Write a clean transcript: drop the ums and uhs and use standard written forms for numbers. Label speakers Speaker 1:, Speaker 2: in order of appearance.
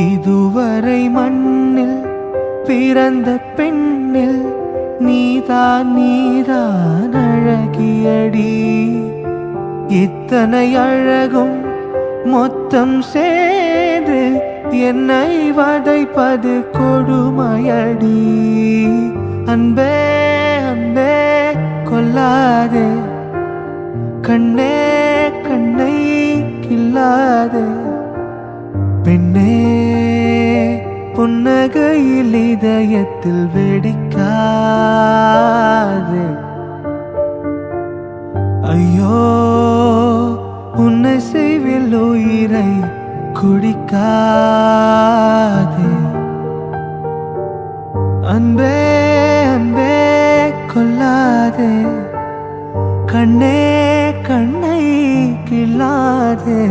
Speaker 1: இதுவரை மண்ணில் பிறந்த பெண்ணில் நீதான் நீதான் அழகியடி. இத்தனை அழகும் மொத்தம் சேர்ந்து என்னை வதைப்பது கொடுமையடி. அன்பே அன்பே கொல்லாதே, கண்ணே கண்ணை கில்லாதே. பெண்ணே புன்னகையில் இதயத்தில் வெடிக்காதே. ஐயோ உன்னை செய்வில் உயிரை குடிக்காதே. அன்பே அன்பே கொல்லாதே, கண்ணே கண்ணை கில்லாதே.